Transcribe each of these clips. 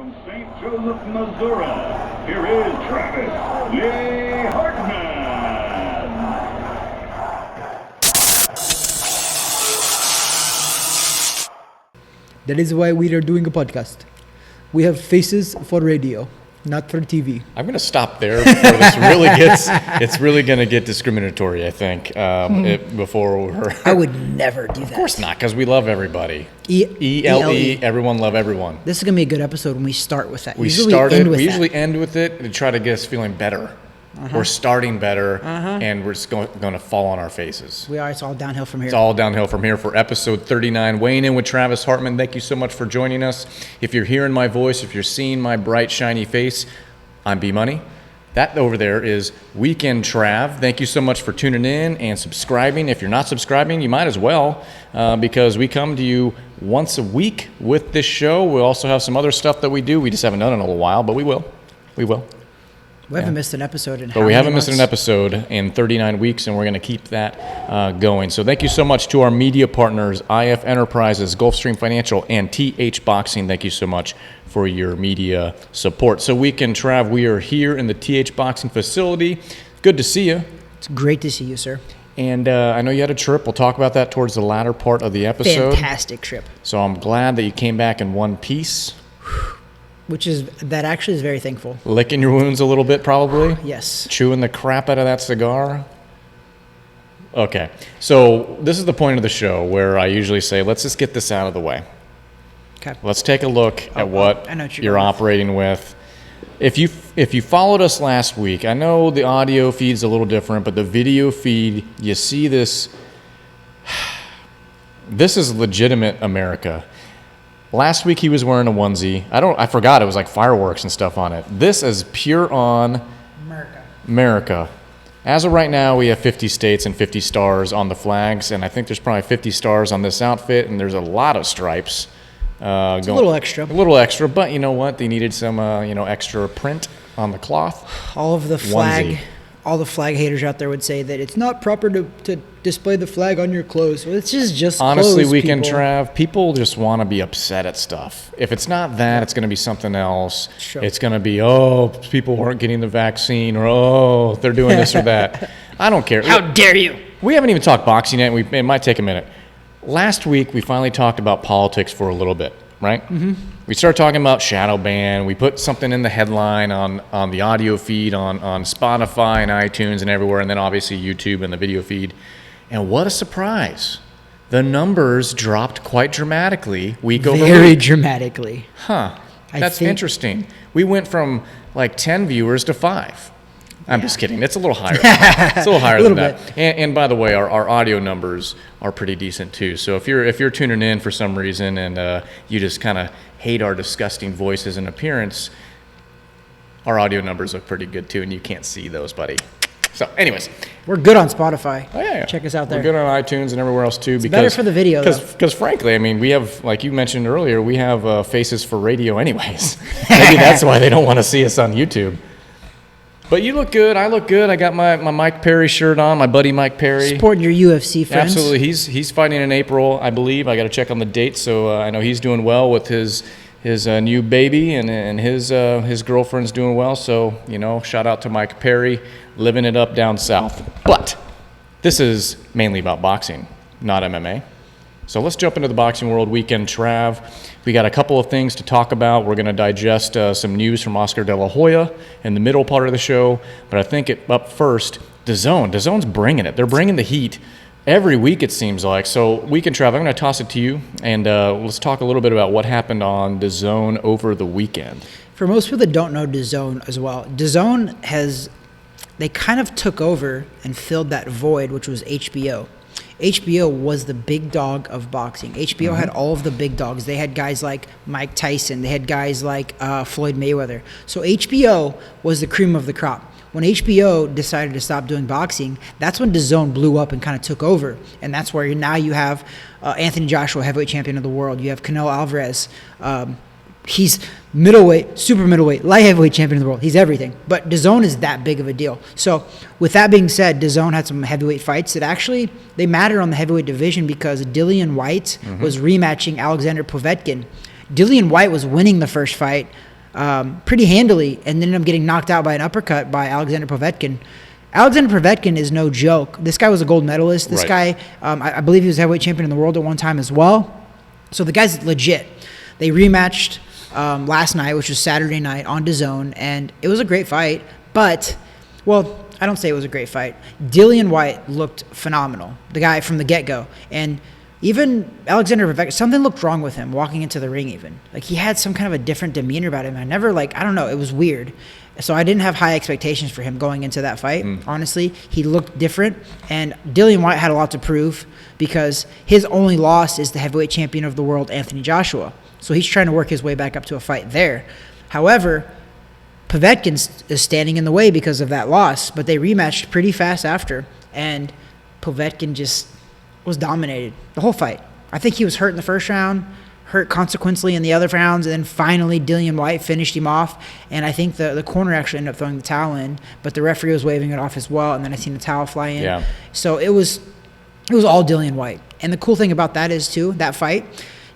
From St. Joseph, Missouri, here is Travis Lee Hartman. That is why we are doing a podcast. We have faces for radio, not for TV. I'm going to stop there before this really gets, it's really going to get discriminatory, I think, before we're... I would never do that. Of course not, because we love everybody. E-L-E. Everyone love everyone. This is going to be a good episode when we start with that. We usually end with it to try to get us feeling better. We're starting better, and we're just going to fall on our faces. We are. It's all downhill from here. It's all downhill from here for episode 39. Weighing in with Travis Hartman. Thank you so much for joining us. If you're hearing my voice, if you're seeing my bright, shiny face, I'm B-Money. That over there is Weekend Trav. Thank you so much for tuning in and subscribing. If you're not subscribing, you might as well, because we come to you once a week with this show. We also have some other stuff that we do. We just haven't done it in a little while, but we will. We will. We haven't missed an episode in But we haven't missed an episode in 39 weeks, and we're going to keep that going. So thank you so much to our media partners, IF Enterprises, Gulfstream Financial, and TH Boxing. Thank you so much for your media support. So Weekend Trav, we are here in the TH Boxing facility. Good to see you. It's great to see you, sir. And I know you had a trip. We'll talk about that towards the latter part of the episode. Fantastic trip. So I'm glad that you came back in one piece. That actually is very thankful. Licking your wounds a little bit, probably? Yes. Chewing the crap out of that cigar? Okay. So this is the point of the show where I usually say, let's just get this out of the way. Okay. Let's take a look at what you're operating with. If you followed us last week, I know the audio feed's a little different, but the video feed, you see this. This is legitimate America. Last week he was wearing a onesie. I forgot it was like fireworks and stuff on it. This is pure on America. As of right now, we have 50 states and 50 stars on the flags, and I think there's probably 50 stars on this outfit, and there's a lot of stripes. It's a little extra. A little extra, but you know what? They needed some extra print on the cloth. All the flag haters out there would say that it's not proper to display the flag on your clothes. Well, it's just honestly, clothes, Weekend people. Trav, people just want to be upset at stuff. If it's not that, it's going to be something else. Sure. It's going to be, people weren't getting the vaccine, or, they're doing this or that. I don't care. How dare you? We haven't even talked boxing yet. It might take a minute. Last week, we finally talked about politics for a little bit, right? Mm-hmm. We started talking about shadow ban. We put something in the headline on the audio feed on Spotify and iTunes and everywhere, and then obviously YouTube and the video feed. And what a surprise. The numbers dropped quite dramatically week over week. Very dramatically. Huh. That's interesting. We went from like 10 viewers to 5. I'm just kidding. It's a little higher. It's a little higher than that. And by the way, our audio numbers are pretty decent too. So if you're tuning in for some reason and you just kind of hate our disgusting voices and appearance, our audio numbers look pretty good too, and you can't see those, buddy. So, anyways, we're good on Spotify. Oh, yeah. Check us out there. We're good on iTunes and everywhere else too. It's better for the video, because frankly, I mean, we have, like you mentioned earlier, we have faces for radio, anyways. Maybe that's why they don't want to see us on YouTube. But you look good. I look good. I got my Mike Perry shirt on. My buddy Mike Perry. Sporting your UFC friends. Absolutely. He's fighting in April, I believe. I got to check on the date. So I know he's doing well with his new baby, and his girlfriend's doing well. So shout out to Mike Perry, living it up down south. But this is mainly about boxing, not MMA. So let's jump into the boxing world. Weekend Trav. We got a couple of things to talk about. We're going to digest some news from Oscar De La Hoya in the middle part of the show. But I think up first, DAZN. DAZN's bringing it. They're bringing the heat every week, it seems like. So Weekend Trav, I'm going to toss it to you, and let's talk a little bit about what happened on DAZN over the weekend. For most people that don't know DAZN as well, DAZN they kind of took over and filled that void, which was HBO. HBO was the big dog of boxing. HBO had all of the big dogs. They had guys like Mike Tyson. They had guys like Floyd Mayweather. So HBO was the cream of the crop. When HBO decided to stop doing boxing, that's when DAZN blew up and kind of took over. And that's where now you have Anthony Joshua, heavyweight champion of the world. You have Canelo Alvarez. He's middleweight, super middleweight, light heavyweight champion of the world. He's everything. But DAZN is that big of a deal. So with that being said, DAZN had some heavyweight fights that actually, they matter on the heavyweight division because Dillian Whyte was rematching Alexander Povetkin. Dillian Whyte was winning the first fight. pretty handily, and ended up getting knocked out by an uppercut by Alexander Povetkin. Alexander Povetkin is no joke. This guy was a gold medalist. This guy, I believe he was heavyweight champion in the world at one time as well. So the guy's legit. They rematched last night, which was Saturday night on DAZN, and it was a great fight. But, well, I don't say it was a great fight. Dillian Whyte looked phenomenal, the guy from the get-go. And even Alexander Povetkin, something looked wrong with him walking into the ring even. Like, he had some kind of a different demeanor about him. I don't know, it was weird. So I didn't have high expectations for him going into that fight, honestly. He looked different, and Dillian Whyte had a lot to prove because his only loss is the heavyweight champion of the world, Anthony Joshua. So he's trying to work his way back up to a fight there. However, Povetkin is standing in the way because of that loss, but they rematched pretty fast after, and Povetkin just was dominated the whole fight. I think he was hurt in the first round, hurt consequently in the other rounds, and then finally Dillian Whyte finished him off, and I think the corner actually ended up throwing the towel in, but the referee was waving it off as well, and then I seen the towel fly in. Yeah. So it was all Dillian Whyte. And the cool thing about that is, too, that fight,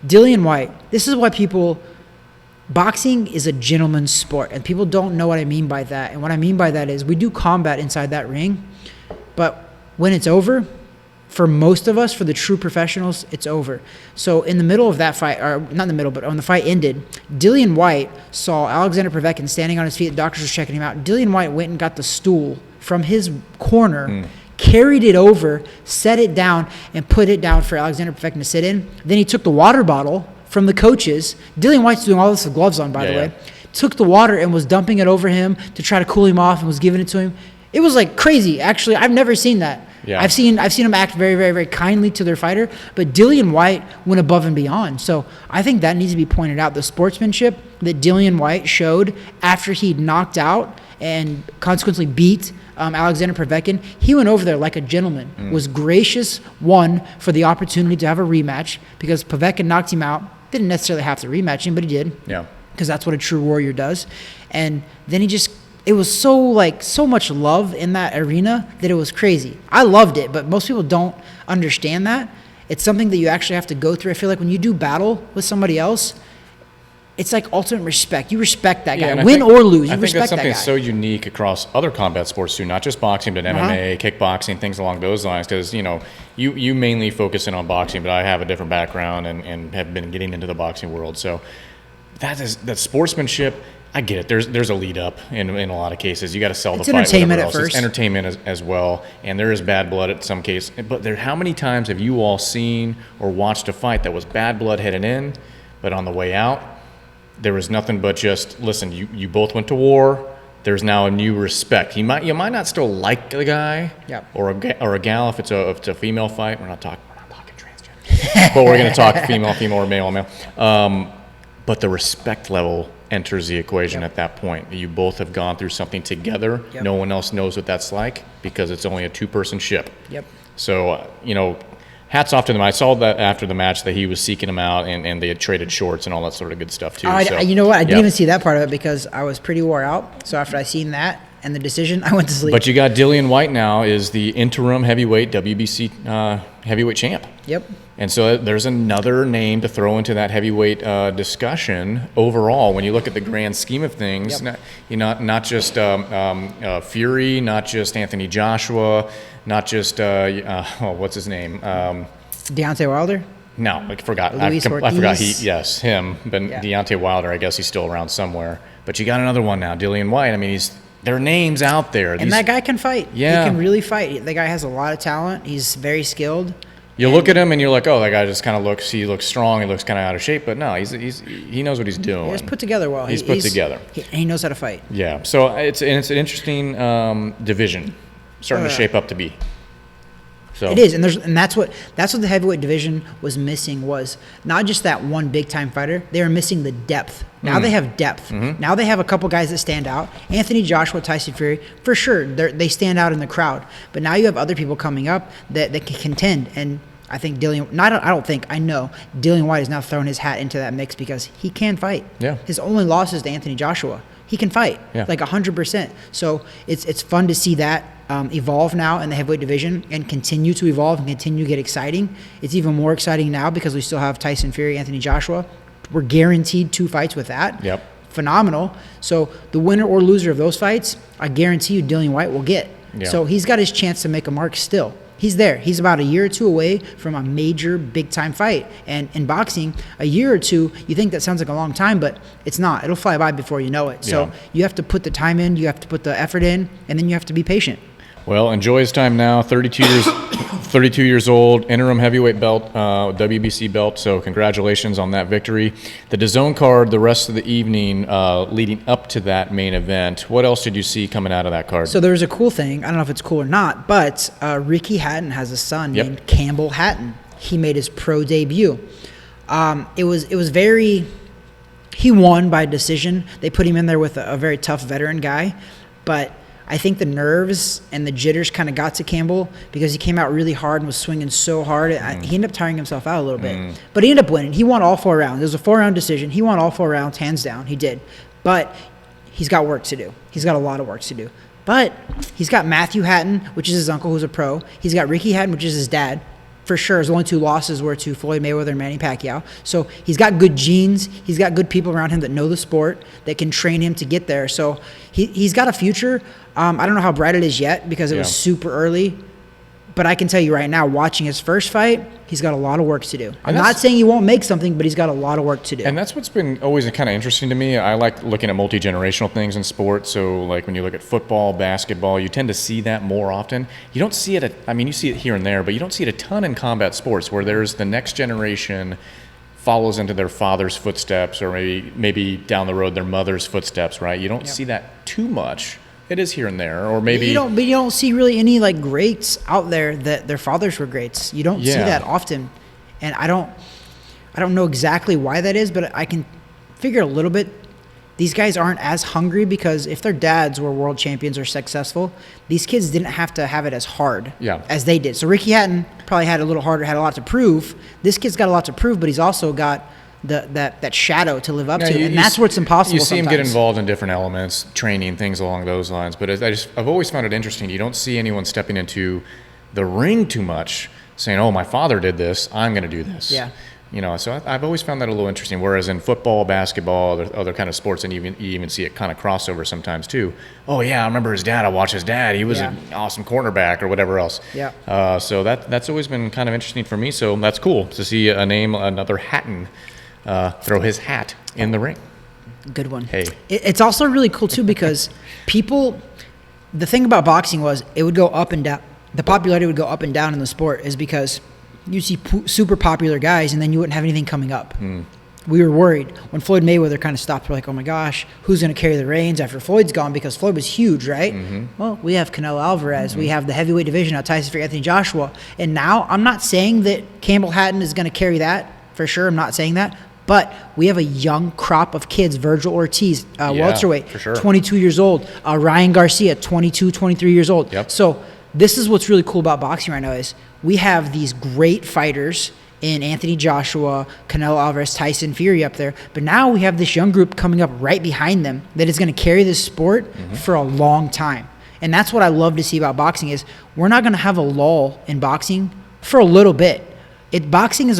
Dillian Whyte, this is why boxing is a gentleman's sport, and people don't know what I mean by that. And what I mean by that is we do combat inside that ring, but when it's over, for most of us, for the true professionals, it's over. So in the middle of that fight, or not in the middle, but when the fight ended, Dillian Whyte saw Alexander Povetkin standing on his feet. The doctors were checking him out. Dillian Whyte went and got the stool from his corner, carried it over, set it down, and put it down for Alexander Povetkin to sit in. Then he took the water bottle from the coaches. Dillian Whyte's doing all this with gloves on, by the way. Took the water and was dumping it over him to try to cool him off and was giving it to him. It was like crazy. Actually, I've never seen that. Yeah. I've seen him act very, very, very kindly to their fighter, but Dillian Whyte went above and beyond. So I think that needs to be pointed out. The sportsmanship that Dillian Whyte showed after he'd knocked out and consequently beat Alexander Povetkin, he went over there like a gentleman, was gracious, one, for the opportunity to have a rematch because Povetkin knocked him out. Didn't necessarily have to rematch him, but he did. Yeah. Because that's what a true warrior does. And then it was so much love in that arena that it was crazy. I loved it, but most people don't understand that. It's something that you actually have to go through. I feel like when you do battle with somebody else, it's like ultimate respect. You respect that guy. Win or lose, you respect that guy. I think that's something that's so unique across other combat sports too, not just boxing, but MMA, kickboxing, things along those lines. Because, you mainly focus in on boxing, but I have a different background and have been getting into the boxing world. So that sportsmanship, I get it. There's a lead up in a lot of cases. You got to sell the fight. It's entertainment at first. It's entertainment as well, and there is bad blood at some cases. But how many times have you all seen or watched a fight that was bad blood heading in, but on the way out, there was nothing but just, listen, you both went to war. There's now a new respect. You might not still like the guy, or a gal if it's a female fight. We're not talking transgender, but we're going to talk female, or male. But the respect level enters the equation at that point. You both have gone through something together. No one else knows what that's like because it's only a two-person ship. So, hats off to them. I saw that after the match that he was seeking him out and they had traded shorts and all that sort of good stuff too. You know what? I didn't even see that part of it because I was pretty wore out. So after I seen that and the decision, I went to sleep. But you got Dillian Whyte now is the interim heavyweight WBC heavyweight champ. And so there's another name to throw into that heavyweight discussion overall. When you look at the grand scheme of things, not just Fury, not just Anthony Joshua, not just what's his name? Deontay Wilder. No, I forgot. Luis Ortiz. I forgot. Him. But Deontay Wilder, I guess he's still around somewhere. But you got another one now, Dillian Whyte. I mean, their names out there. And that guy can fight. Yeah. He can really fight. The guy has a lot of talent. He's very skilled. You look at him and you're like, oh, that guy just kind of looks strong. He looks kind of out of shape. But no, he knows what he's doing. He's put together well. He's put together. He knows how to fight. Yeah. So it's an interesting division starting to shape up to be. So it is, and that's what the heavyweight division was missing, was not just that one big time fighter. They were missing the depth. Now they have depth. Now they have a couple guys that stand out. Anthony Joshua, Tyson Fury, for sure, they stand out in the crowd. But now you have other people coming up that can contend. And I think I know Dillian Whyte is now throwing his hat into that mix because he can fight. His only loss is to Anthony Joshua. He can fight like 100%. So it's fun to see that evolve now in the heavyweight division and continue to evolve and continue to get exciting. It's even more exciting now because we still have Tyson Fury, Anthony Joshua. We're guaranteed 2 fights with that. phenomenal. So the winner or loser of those fights, I guarantee you Dillian Whyte will get. Yeah. So he's got his chance to make a mark still. He's there. He's about a year or two away from a major big-time fight. And in boxing, a year or two, you think that sounds like a long time, but it's not. It'll fly by before you know it. So you have to put the time in, you have to put the effort in, and then you have to be patient. Well, enjoy his time now. 32 years old, interim heavyweight belt, WBC belt. So congratulations on that victory. The DAZN card, the rest of the evening leading up to that main event. What else did you see coming out of that card? So there was a cool thing. I don't know if it's cool or not, but Ricky Hatton has a son named Campbell Hatton. He made his pro debut. It was very. He won by decision. They put him in there with a very tough veteran guy, but I think the nerves and the jitters kind of got to Campbell because he came out really hard and was swinging so hard. He ended up tiring himself out a little bit. But he ended up winning. He won all 4 rounds. It was a 4-round decision. He won all 4 rounds, hands down. He did. But he's got work to do. He's got a lot of work to do. But he's got Matthew Hatton, which is his uncle who's a pro. He's got Ricky Hatton, which is his dad. For sure, his only 2 losses were to Floyd Mayweather and Manny Pacquiao. So he's got good genes. He's got good people around him that know the sport, that can train him to get there. So he's got a future. I don't know how bright it is yet because it was super early. But I can tell you right now, watching his first fight, he's got a lot of work to do. I'm not saying he won't make something, but he's got a lot of work to do. And that's what's been always kind of interesting to me. I like looking at multi-generational things in sports. So like when you look at football, basketball, you tend to see that more often. You don't see it, you see it here and there, but you don't see it a ton in combat sports where there's the next generation follows into their father's footsteps or maybe down the road their mother's footsteps, right? You don't see that too much. It is here and there, or maybe you don't see really any like greats out there that their fathers were greats. You don't see that often, and I don't know exactly why that is, but I can figure a little bit. These guys aren't as hungry because if their dads were world champions or successful, these kids didn't have to have it as hard as they did. So Ricky Hatton probably had it a little harder, had a lot to prove. This kid's got a lot to prove, but he's also got that shadow to live up to, and that's where it's impossible. You see sometimes. him get involved in different elements, training, things along those lines. But I've always found it interesting. You don't see anyone stepping into the ring too much, saying, "Oh, my father did this. I'm going to do this." Yeah. So I've always found that a little interesting. Whereas in football, basketball, other kind of sports, and you even see it kind of crossover sometimes too. Oh yeah, I remember his dad. I watched his dad. He was an awesome cornerback or whatever else. Yeah. So that's always been kind of interesting for me. So that's cool to see another Hatton. Throw his hat in the ring. Good one. Hey. It's also really cool, too, because the thing about boxing was it would go up and down. The popularity would go up and down in the sport is because you see super popular guys and then you wouldn't have anything coming up. We were worried. When Floyd Mayweather kind of stopped, we're like, oh, my gosh, who's going to carry the reins after Floyd's gone? Because Floyd was huge, right? Well, we have Canelo Alvarez. We have the heavyweight division now, Tyson Fury, Anthony Joshua. And now I'm not saying that Campbell Hatton is going to carry that for sure. I'm not saying that. But we have a young crop of kids. Virgil Ortiz, welterweight, for sure. 22 years old. Ryan Garcia, 22, 23 years old. Yep. So this is what's really cool about boxing right now is we have these great fighters in Anthony Joshua, Canelo Alvarez, Tyson Fury up there. But now we have this young group coming up right behind them that is going to carry this sport for a long time. And that's what I love to see about boxing is we're not going to have a lull in boxing for a little bit. Boxing is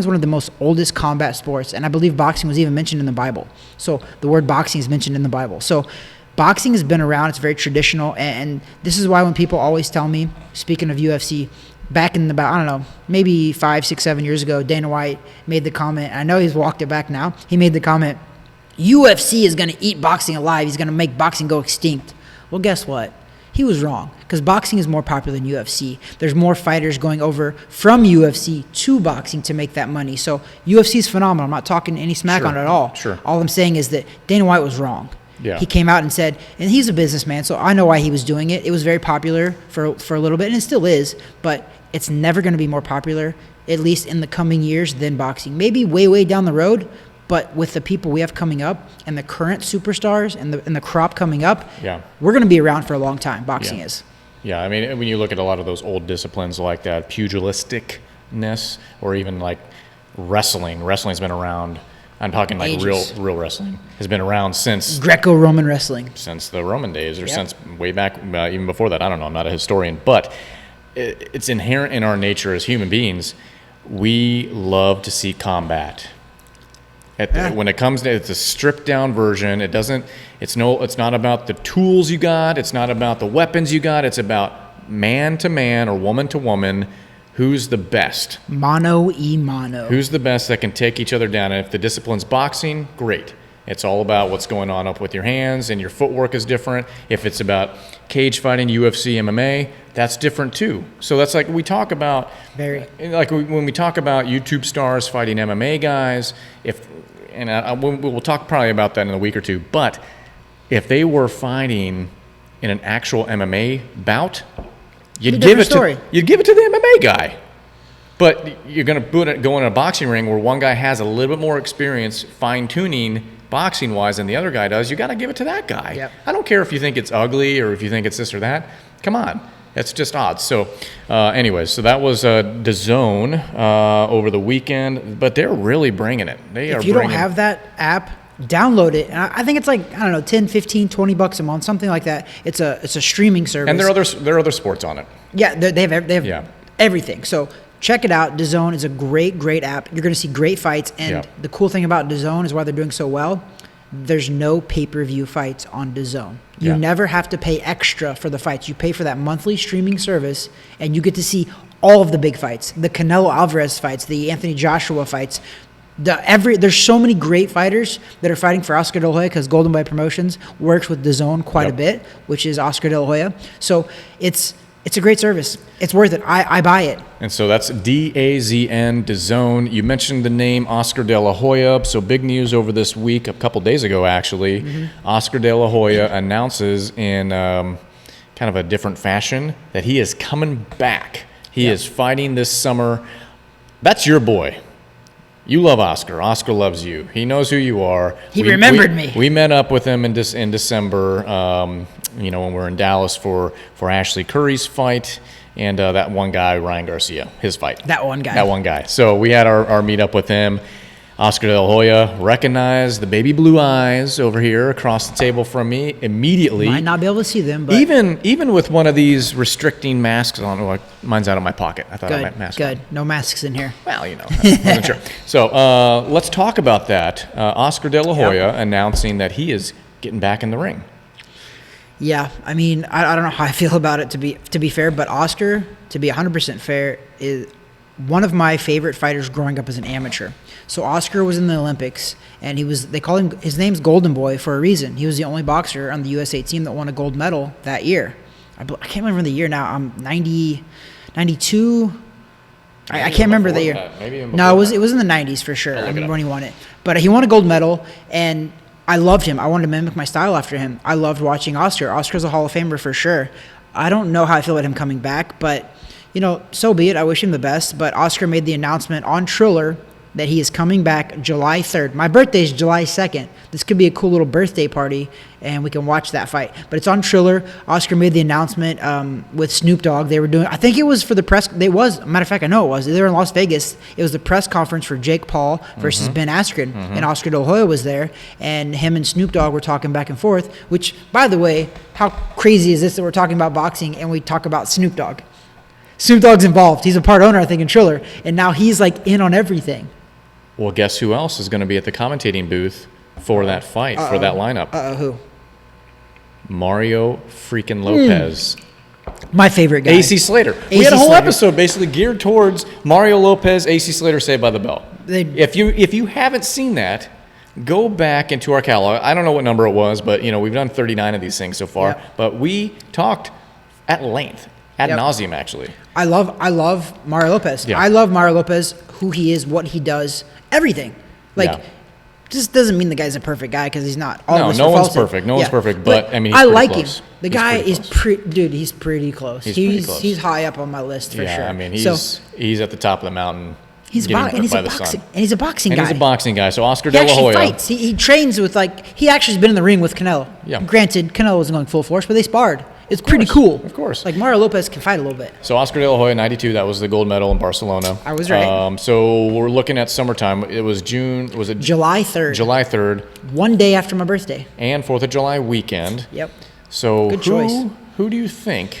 one of the most oldest combat sports, and I believe boxing was even mentioned in the Bible. So the word boxing is mentioned in the Bible. So boxing has been around. It's very traditional, and this is why when people always tell me, speaking of UFC, back in about, I don't know, maybe 5, 6, 7 years ago, Dana White made the comment, I know he's walked it back now, he made the comment, UFC is going to eat boxing alive. He's going to make boxing go extinct. Well, guess what? He was wrong because boxing is more popular than UFC. There's more fighters going over from UFC to boxing to make that money. So UFC is phenomenal. I'm not talking any smack on it at all. Sure. All I'm saying is that Dana White was wrong. Yeah. He came out and said, and he's a businessman, so I know why he was doing it. It was very popular for a little bit, and it still is, but it's never going to be more popular, at least in the coming years, than boxing. Maybe way, way down the road, but with the people we have coming up and the current superstars and the crop coming up, we're going to be around for a long time. Boxing is. Yeah, I mean, when you look at a lot of those old disciplines like that, pugilisticness, or even like wrestling's been around. I'm talking like Ages. real wrestling has been around since Greco-Roman wrestling, since the Roman days, or since way back, even before that. I don't know. I'm not a historian, but it's inherent in our nature as human beings. We love to see combat. When it comes to, it's a stripped down version. It's not about the tools you got. It's not about the weapons you got. It's about man to man or woman to woman. Who's the best? Mano y mano. Who's the best that can take each other down? And if the discipline's boxing, great. It's all about what's going on up with your hands, and your footwork is different. If it's about cage fighting, UFC, MMA, that's different too. So that's like we talk about, when we talk about YouTube stars fighting MMA guys, we'll talk probably about that in a week or two. But if they were fighting in an actual MMA bout, you'd give it to the MMA guy. But you're going to go in a boxing ring where one guy has a little bit more experience fine-tuning boxing-wise than the other guy does. You got to give it to that guy. Yep. I don't care if you think it's ugly or if you think it's this or that. Come on. That's just odd. So anyways, so that was DAZN over the weekend. But they're really bringing it. If you don't have that app, download it. And I think it's like, I don't know, 10, 15, 20 bucks a month, something like that. It's a streaming service. And there are other sports on it. Yeah, they have everything. So check it out. DAZN is a great app. You're going to see great fights. And the cool thing about DAZN is why they're doing so well, there's no pay-per-view fights on DAZN. You never have to pay extra for the fights. You pay for that monthly streaming service, and you get to see all of the big fights. The Canelo Alvarez fights, the Anthony Joshua fights. There's so many great fighters that are fighting for Oscar De La Hoya because Golden Boy Promotions works with DAZN quite a bit, which is Oscar De La Hoya. So it's a great service. It's worth it. I buy it. And so that's DAZN, DAZN. You mentioned the name Oscar De La Hoya. So big news over this week, a couple days ago actually. Mm-hmm. Oscar De La Hoya announces in kind of a different fashion that he is coming back. He is fighting this summer. That's your boy. You love Oscar. Oscar loves you. He knows who you are. He remembered me. We met up with him in December, when we were in Dallas for Ashley Curry's fight and that one guy, Ryan Garcia, his fight. That one guy. So we had our meet-up with him. Oscar De La Hoya recognized the baby blue eyes over here across the table from me immediately. Might not be able to see them, but even with one of these restricting masks on, mine's out of my pocket. I thought I might mask. Good, no masks in here. Well, I wasn't sure. So let's talk about that. Oscar De La Hoya announcing that he is getting back in the ring. Yeah, I mean, I don't know how I feel about it to be fair, but Oscar, to be 100% fair, is one of my favorite fighters growing up as an amateur. So Oscar was in the Olympics, and they call him, his name's Golden Boy for a reason. He was the only boxer on the USA team that won a gold medal that year. I can't remember the year now. I'm 92. I can't remember the year. No, it was in the 90s for sure. I remember when he won it. But he won a gold medal, and I loved him. I wanted to mimic my style after him. I loved watching Oscar. Oscar's a Hall of Famer for sure. I don't know how I feel about him coming back, but so be it. I wish him the best. But Oscar made the announcement on Triller that he is coming back July 3rd. My birthday is July 2nd. This could be a cool little birthday party, and we can watch that fight. But it's on Triller. Oscar made the announcement with Snoop Dogg. They were doing, I think it was for the press. Matter of fact, I know it was. They were in Las Vegas. It was the press conference for Jake Paul versus Ben Askren, and Oscar De La Hoya was there, and him and Snoop Dogg were talking back and forth, which, by the way, how crazy is this that we're talking about boxing and we talk about Snoop Dogg? Snoop Dogg's involved. He's a part owner, I think, in Triller, and now he's like in on everything. Well, guess who else is going to be at the commentating booth for that fight, for that lineup? Who? Mario freaking Lopez. My favorite guy. AC Slater. We had a whole episode basically geared towards Mario Lopez, AC Slater, Saved by the Bell. If you haven't seen that, go back into our catalog. I don't know what number it was, but we've done 39 of these things so far. Yep. But we talked at length, ad nauseum, actually. I love Mario Lopez. Yeah. I love Mario Lopez, who he is, what he does, everything. Just doesn't mean the guy's a perfect guy because he's not. No one's perfect. No one's perfect. But I mean, I like him. The guy is he's pretty close. He's high up on my list for sure. Yeah, I mean, he's at the top of the mountain. He's a boxing guy. He's a boxing guy. So Oscar De La Hoya. He actually fights. He trains with he actually's been in the ring with Canelo. Yeah. Granted, Canelo wasn't going full force, but they sparred. It's pretty cool. Of course. Like Mario Lopez can fight a little bit. So Oscar De La Hoya, 92, that was the gold medal in Barcelona. I was right. So we're looking at summertime. It was July 3rd. July 3rd. One day after my birthday. And 4th of July weekend. Yep. So good choice. Who do you think?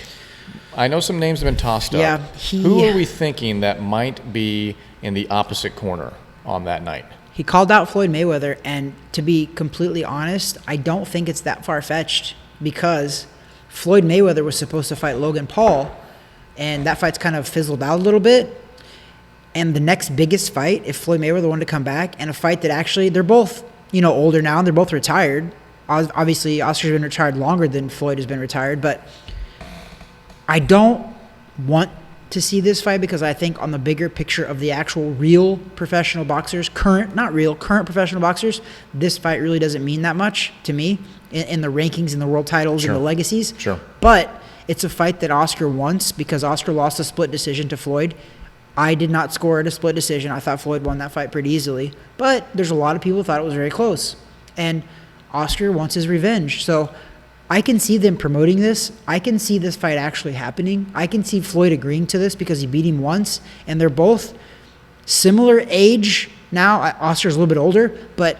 I know some names have been tossed up. Who are we thinking that might be in the opposite corner on that night? He called out Floyd Mayweather, and to be completely honest, I don't think it's that far-fetched because Floyd Mayweather was supposed to fight Logan Paul, and that fight's kind of fizzled out a little bit. And the next biggest fight, if Floyd Mayweather wanted to come back, and a fight that actually, they're both, older now, and they're both retired. Obviously, Oscar's been retired longer than Floyd has been retired, but I don't want to see this fight because I think on the bigger picture of the actual real professional boxers, current professional boxers, this fight really doesn't mean that much to me in the rankings and the world titles and the legacies. Sure. But it's a fight that Oscar wants because Oscar lost a split decision to Floyd. I did not score at a split decision. I thought Floyd won that fight pretty easily. But there's a lot of people who thought it was very close. And Oscar wants his revenge. So I can see them promoting this. I can see this fight actually happening. I can see Floyd agreeing to this because he beat him once. And they're both similar age now. Oscar's a little bit older. But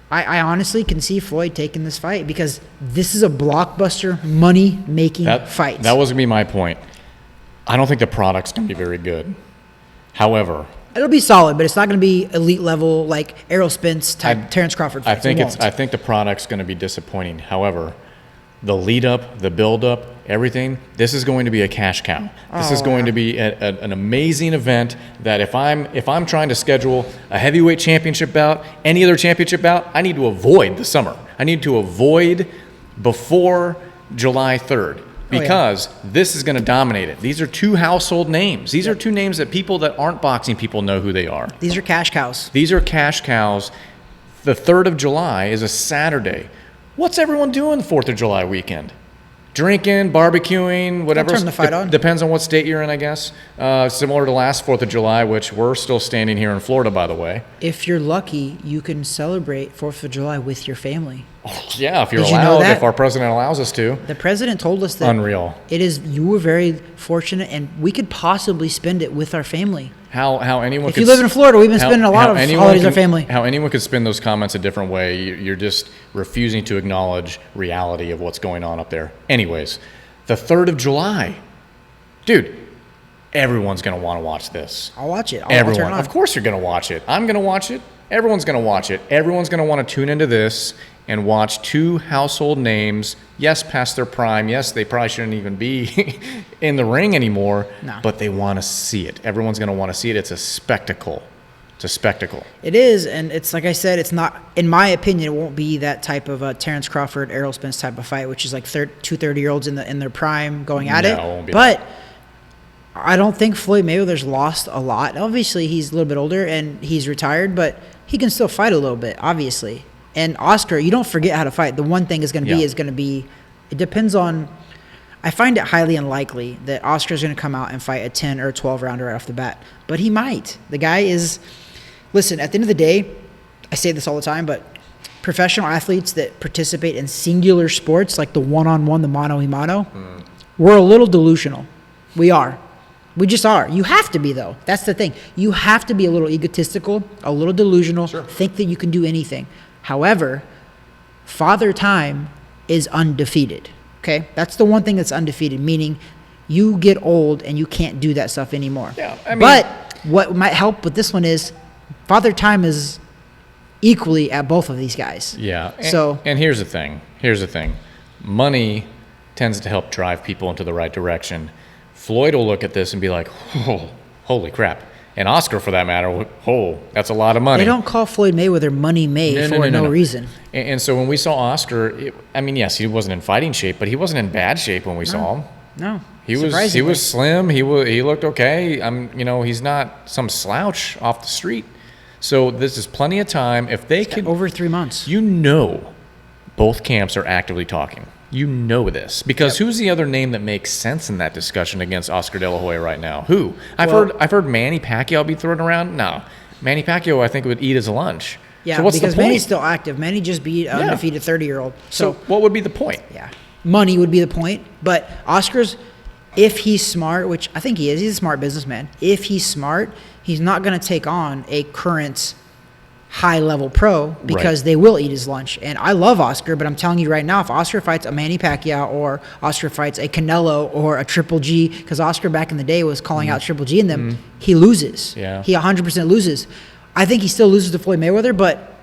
I honestly can see Floyd taking this fight because this is a blockbuster money-making fight. That was going to be my point. I don't think the product's going to be very good. However, it'll be solid, but it's not going to be elite level like Errol Spence type Terrence Crawford fights. I think the product's going to be disappointing. However, the lead up, the build up, everything, this is going to be a cash cow. This is going to be an amazing event that if I'm trying to schedule a heavyweight championship bout, any other championship bout, I need to avoid the summer. I need to avoid before July 3rd. Because this is going to dominate it. These are two household names. These are two names that people that aren't boxing people know who they are. These are cash cows. These are cash cows. The 3rd of July is a Saturday. What's everyone doing the 4th of July weekend? Drinking, barbecuing, whatever. Turn the fight on. Depends on what state you're in, I guess. Similar to last 4th of July, which we're still standing here in Florida, by the way. If you're lucky, you can celebrate 4th of July with your family. Oh, yeah, if you're Did you know allowed, that? if our president allows us to. The president told us that. Unreal. You were very fortunate, and we could possibly spend it with our family. How anyone if you live in Florida, we've been spending a lot of holidays with our family. How anyone could spin those comments a different way, you're just refusing to acknowledge reality of what's going on up there. Anyways, the 3rd of July. Dude, everyone's going to want to watch this. I'll watch it. Everyone. I'll turn it on. Of course you're going to watch it. I'm going to watch it. Everyone's going to watch it. Everyone's going to want to tune into this and watch two household names, yes, past their prime. Yes, they probably shouldn't even be in the ring anymore, but they want to see it. Everyone's going to want to see it. It's a spectacle. It's a spectacle. It is, and it's like I said, it's not, in my opinion, it won't be that type of Terrence Crawford, Errol Spence type of fight, which is like two 30-year-olds in their prime going at it. It won't be but I don't think Floyd Mayweather's lost a lot. Obviously, he's a little bit older and he's retired, but he can still fight a little bit, obviously. And Oscar, you don't forget how to fight. The one thing is going to be, it depends on, I find it highly unlikely that Oscar's going to come out and fight a 10 or a 12 rounder right off the bat. But he might. The guy is, listen, at the end of the day, I say this all the time, but professional athletes that participate in singular sports, like the one-on-one, the mano-a-mano, we're a little delusional. We are. We just are. You have to be, though. That's the thing. You have to be a little egotistical, a little delusional, think that you can do anything. However, Father Time is undefeated, okay? That's the one thing that's undefeated, meaning you get old and you can't do that stuff anymore. Yeah, I mean, but what might help with this one is Father Time is equally at both of these guys. Yeah. And here's the thing. Money tends to help drive people into the right direction. Floyd will look at this and be like, oh, holy crap. And Oscar, for that matter, oh, that's a lot of money. They don't call Floyd Mayweather Money May for no reason. And so when we saw Oscar, yes, he wasn't in fighting shape, but he wasn't in bad shape when we saw him. No. He was slim. He looked okay. He's not some slouch off the street. So this is plenty of time. If they can, over 3 months. Both camps are actively talking. You know this because who's the other name that makes sense in that discussion against Oscar De La Hoya right now? Who? I've heard Manny Pacquiao be thrown around. No, Manny Pacquiao I think would eat his lunch. Yeah, so what's because the point? Manny's still active. Manny just beat an undefeated 30-year-old. So what would be the point? Yeah, money would be the point. But Oscar's, if he's smart, which I think he is, he's a smart businessman. If he's smart, he's not going to take on a current high-level pro because they will eat his lunch. And I love Oscar, but I'm telling you right now, if Oscar fights a Manny Pacquiao or Oscar fights a Canelo or a Triple G, because Oscar back in the day was calling out Triple G in them, he loses. Yeah. He 100% loses. I think he still loses to Floyd Mayweather, but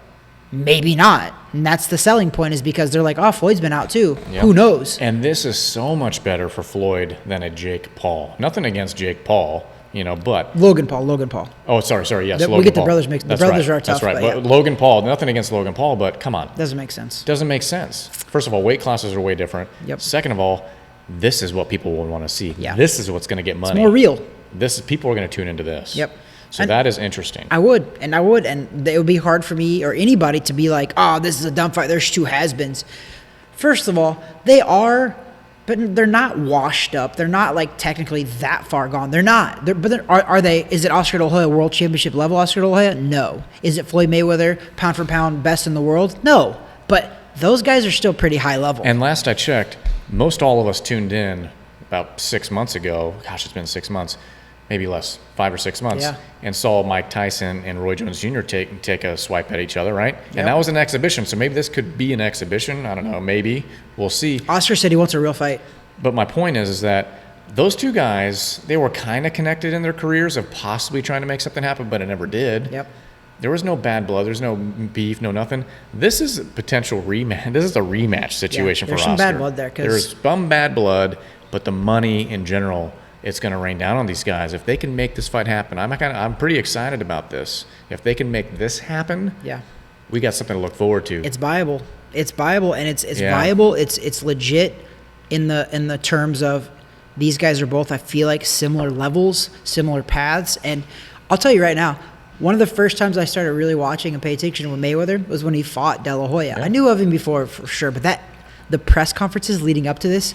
maybe not. And that's the selling point, is because they're like, oh, Floyd's been out too. Yep. Who knows? And this is so much better for Floyd than a Jake Paul. Nothing against Jake Paul, but Logan Paul. Oh, sorry. Yes, we Logan get Paul. the brothers mixed. The That's brothers right. are tough. That's right. But But Logan Paul, nothing against Logan Paul, but come on. doesn't make sense. Doesn't make sense. First of all, weight classes are way different. Yep. Second of all, this is what people will want to see. Yeah. This is what's going to get money. It's more real. People are going to tune into this. Yep. So And that is interesting. I would, and it would be hard for me or anybody to be like, oh, this is a dumb fight. There's two has-beens. First of all, they are, but they're not washed up. They're not like technically that far gone. They're not. Are they? Is it Oscar De La Hoya world championship level Oscar De La Hoya? No. Is it Floyd Mayweather pound for pound best in the world? No. But those guys are still pretty high level. And last I checked, most all of us tuned in about 6 months ago. Gosh, it's been 6 months. Maybe less, 5 or 6 months, Yeah. and saw Mike Tyson and Roy Jones Jr. take a swipe at each other, right? Yep. And that was an exhibition, so maybe this could be an exhibition. I don't know, maybe. We'll see. Oscar said he wants a real fight. But my point is that those two guys, they were kind of connected in their careers of possibly trying to make something happen, but it never did. Yep. There was no bad blood. There's no beef, no nothing. This is a potential rematch. This is a rematch situation for there's Oscar. some bad blood there, 'cause- There's some bad blood, but the money in general, it's going to rain down on these guys. If they can make this fight happen, I'm pretty excited about this. If they can make this happen, Yeah. we got something to look forward to. It's viable. It's viable, and it's Yeah. viable. It's legit in the terms of these guys are both, I feel like, similar levels, similar paths. And I'll tell you right now, one of the first times I started really watching and pay attention with Mayweather was when he fought De La Hoya. Yeah. I knew of him before for sure, but the press conferences leading up to this,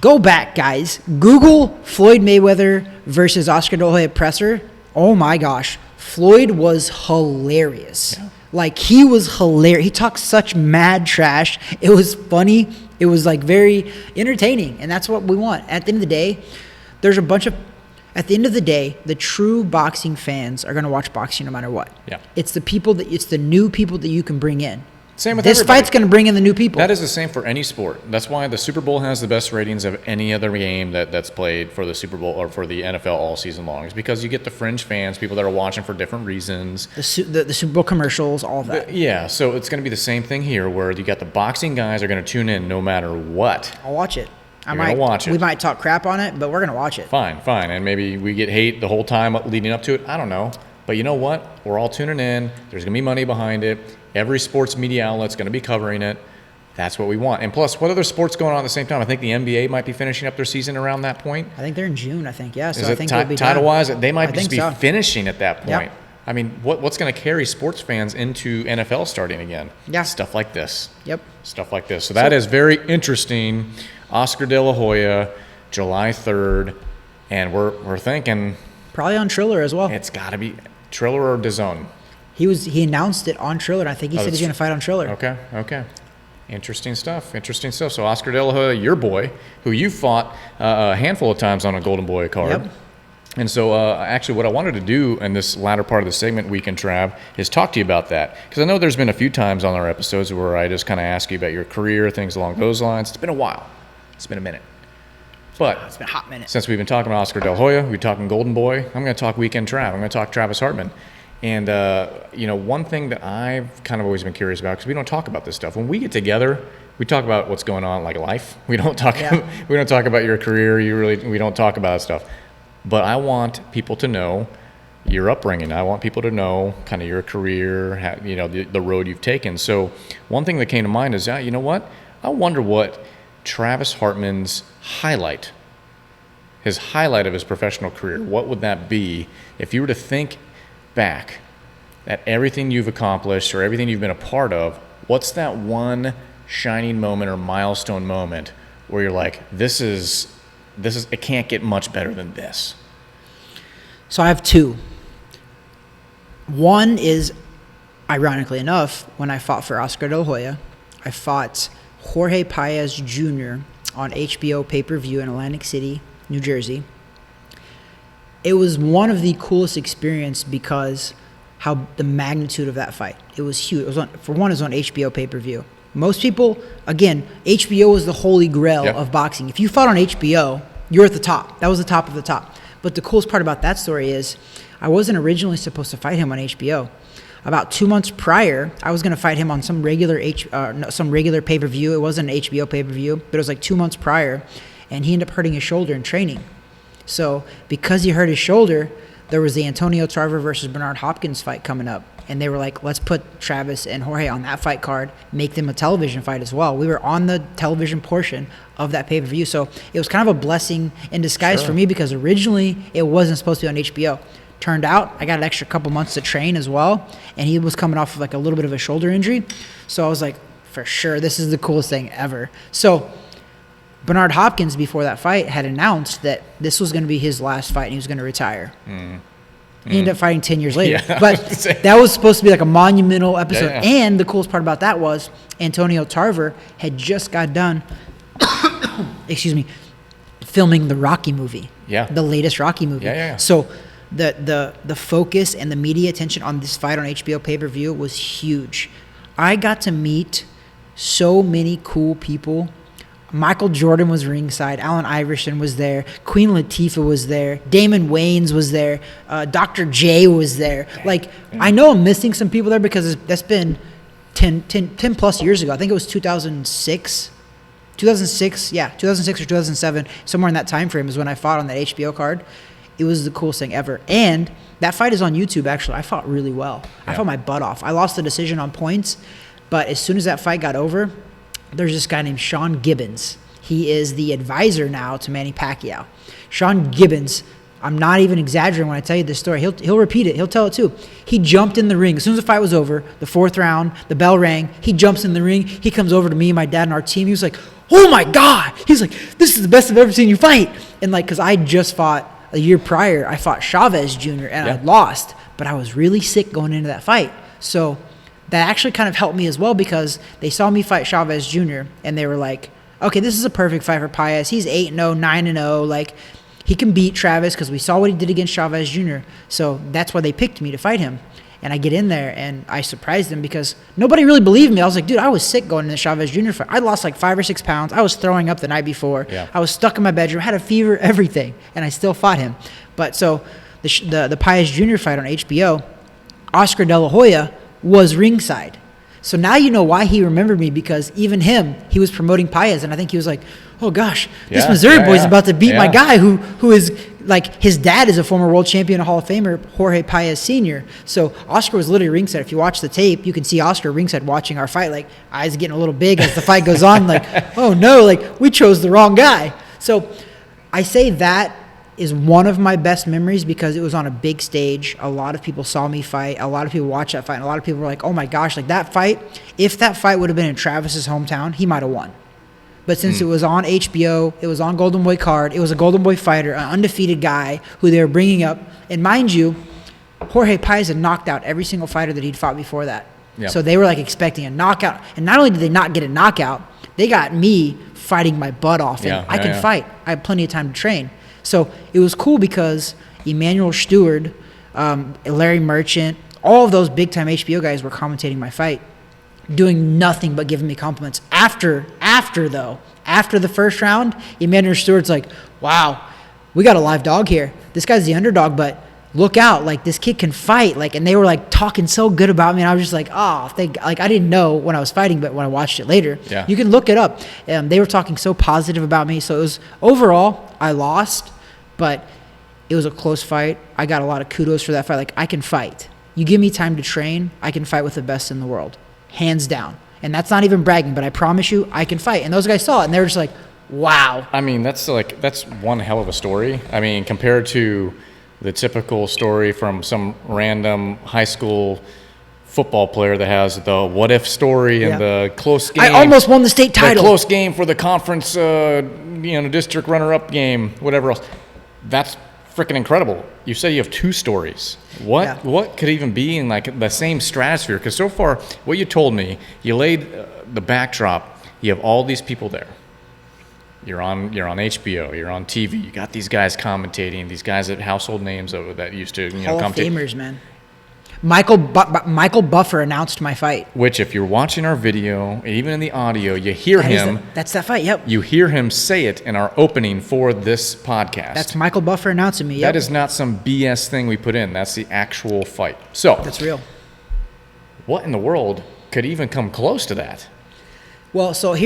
go back, guys. Google Floyd Mayweather versus Oscar De La Hoya presser. Oh my gosh, Floyd was hilarious. Yeah. Like, he was hilarious. He talked such mad trash. It was funny. It was like very entertaining, and that's what we want. At the end of the day, at the end of the day, the true boxing fans are going to watch boxing no matter what. Yeah. It's the new people that you can bring in. Same with this everybody. fight's going to bring in the new people. That is the same for any sport. That's why the Super Bowl has the best ratings of any other game that's played for the Super Bowl or for the NFL all season long. It's because you get the fringe fans, people that are watching for different reasons. the Super Bowl commercials, all of that. Yeah, so it's going to be the same thing here, where you got the boxing guys are going to tune in no matter what. I'll watch it. You're gonna watch it. We might talk crap on it, but we're going to watch it. Fine, and maybe we get hate the whole time leading up to it. I don't know. But you know what? We're all tuning in. There's going to be money behind it. Every sports media outlet's going to be covering it. That's what we want. And plus, what other sports going on at the same time? I think the NBA might be finishing up their season around that point. I think they're in June, I think. Yeah, so Is I it think they'll be done. title-wise? They might I just think be so. finishing at that point. Yep. I mean, what's going to carry sports fans into NFL starting again? Yeah. Stuff like this. Yep. Stuff like this. So that is very interesting. Oscar De La Hoya, July 3rd, and we're thinking Probably on Triller as well. it's got to be Triller or DAZN. He announced it on Triller. I think he said he's that's- going to fight on Triller. Okay. Interesting stuff. So Oscar De La Hoya, your boy, who you fought a handful of times on a Golden Boy card. Yep. And so actually what I wanted to do in this latter part of the segment, Weekend Trav, is talk to you about that. Because I know there's been a few times on our episodes where I just kind of ask you about your career, things along those lines. It's been a while. It's been a minute. But It's been a hot minute. since we've been talking about Oscar De La Hoya, we're talking Golden Boy, I'm going to talk Weekend Trav. I'm going to talk Travis Hartman. And, one thing that I've kind of always been curious about, because we don't talk about this stuff. When we get together, we talk about what's going on, like life. We don't talk we don't talk about your career. We don't talk about that stuff. But I want people to know your upbringing. I want people to know kind of your career, the road you've taken. So one thing that came to mind is, you know what? I wonder what Travis Hartman's highlight of his professional career, what would that be if you were to think back at everything you've accomplished or everything you've been a part of? What's that one shining moment or milestone moment where you're like, this is it can't get much better than this? So I have two. One is, ironically enough, when I fought for Oscar De La Hoya, I fought Jorge Paez Jr. on HBO pay-per-view in Atlantic City, New Jersey. It was one of the coolest experiences because how the magnitude of that fight. It was huge. It was on HBO pay-per-view. Most people, again, HBO is the holy grail Yep. of boxing. If you fought on HBO, you're at the top. That was the top of the top. But the coolest part about that story is I wasn't originally supposed to fight him on HBO. About 2 months prior, I was going to fight him on some regular pay-per-view. It wasn't an HBO pay-per-view, but it was like 2 months prior, and he ended up hurting his shoulder in training. So because he hurt his shoulder, there was the Antonio Tarver versus Bernard Hopkins fight coming up. And they were like, let's put Travis and Jorge on that fight card, make them a television fight as well. We were on the television portion of that pay-per-view. So it was kind of a blessing in disguise for me, because originally it wasn't supposed to be on HBO. Turned out I got an extra couple months to train as well. And he was coming off of like a little bit of a shoulder injury. So I was like, for sure, this is the coolest thing ever. So Bernard Hopkins, before that fight, had announced that this was going to be his last fight and he was going to retire. He ended up fighting 10 years later. Yeah. But that was supposed to be like a monumental episode. And the coolest part about that was Antonio Tarver had just got done, filming the Rocky movie. Yeah. The latest Rocky movie. Yeah. So the focus and the media attention on this fight on HBO pay-per-view was huge. I got to meet so many cool people. Michael Jordan was ringside. Allen Iverson was there. Queen Latifah was there. Damon Wayans was there. Dr. J was there. I know I'm missing some people there because that's been 10 plus years ago. I think it was 2006. 2006 or 2007, somewhere in that time frame is when I fought on that HBO card. It was the coolest thing ever. And that fight is on YouTube, actually. I fought really well. I fought my butt off. I lost the decision on points, but as soon as that fight got over, there's this guy named Sean Gibbons. He is the advisor now to Manny Pacquiao. Sean Gibbons, I'm not even exaggerating when I tell you this story. He'll repeat it. He'll tell it too. He jumped in the ring. As soon as the fight was over, the fourth round, the bell rang. He jumps in the ring. He comes over to me and my dad and our team. He was like, oh my God. He's like, this is the best I've ever seen you fight. And because I just fought a year prior, I fought Chavez Jr. and I lost. But I was really sick going into that fight. So that actually kind of helped me as well, because they saw me fight Chavez Jr. and they were like, okay, this is a perfect fight for Paez. He's 8-0, 9-0. He can beat Travis because we saw what he did against Chavez Jr. So that's why they picked me to fight him. And I get in there and I surprised them because nobody really believed me. I was like, dude, I was sick going into the Chavez Jr. fight. I lost 5 or 6 pounds. I was throwing up the night before. Yeah. I was stuck in my bedroom, had a fever, everything. And I still fought him. But so the Paez Jr. fight on HBO, Oscar De La Hoya was ringside. So now you know why he remembered me, because even he was promoting Paez, and I think he was like, oh gosh, this Missouri boy's about to beat my guy who is his dad is a former world champion and Hall of Famer, Jorge Paez Sr. So Oscar was literally ringside. If you watch the tape, you can see Oscar ringside watching our fight, eyes getting a little big as the fight goes on, oh no, we chose the wrong guy. So I say that is one of my best memories because it was on a big stage. A lot of people saw me fight. A lot of people watched that fight. And a lot of people were like, oh my gosh, that fight, if that fight would have been in Travis's hometown, he might have won. But since it was on HBO, it was on Golden Boy card, it was a Golden Boy fighter, an undefeated guy who they were bringing up. And mind you, Jorge Paez had knocked out every single fighter that he'd fought before that. Yep. So they were expecting a knockout. And not only did they not get a knockout, they got me fighting my butt off. And I can fight. I had plenty of time to train. So it was cool because Emmanuel Stewart, Larry Merchant, all of those big-time HBO guys were commentating my fight, doing nothing but giving me compliments. After the first round, Emmanuel Stewart's like, wow, we got a live dog here. This guy's the underdog, but look out, this kid can fight. And they were talking so good about me, and I was just like, oh, I didn't know when I was fighting, but when I watched it later, you can look it up. They were talking so positive about me. So it was, overall, I lost, but it was a close fight. I got a lot of kudos for that fight. I can fight. You give me time to train, I can fight with the best in the world, hands down. And that's not even bragging, but I promise you, I can fight. And those guys saw it, and they were just like, wow. I mean, that's one hell of a story. I mean, compared to the typical story from some random high school football player that has the what if story and the close game. I almost won the state title. The close game for the conference, district runner-up game, whatever else. That's freaking incredible. You say you have 2 stories. What could even be in the same stratosphere? Because so far, what you told me, you laid the backdrop. You have all these people there. You're on HBO. You're on TV. You got these guys commentating. These guys that household names that used to Hall commentate. of Famers, man. Michael Buffer announced my fight. Which, if you're watching our video, even in the audio, you hear him. That's that fight, yep. You hear him say it in our opening for this podcast. That's Michael Buffer announcing me, yep. That is not some BS thing we put in. That's the actual fight. So that's real. What in the world could even come close to that? Well, so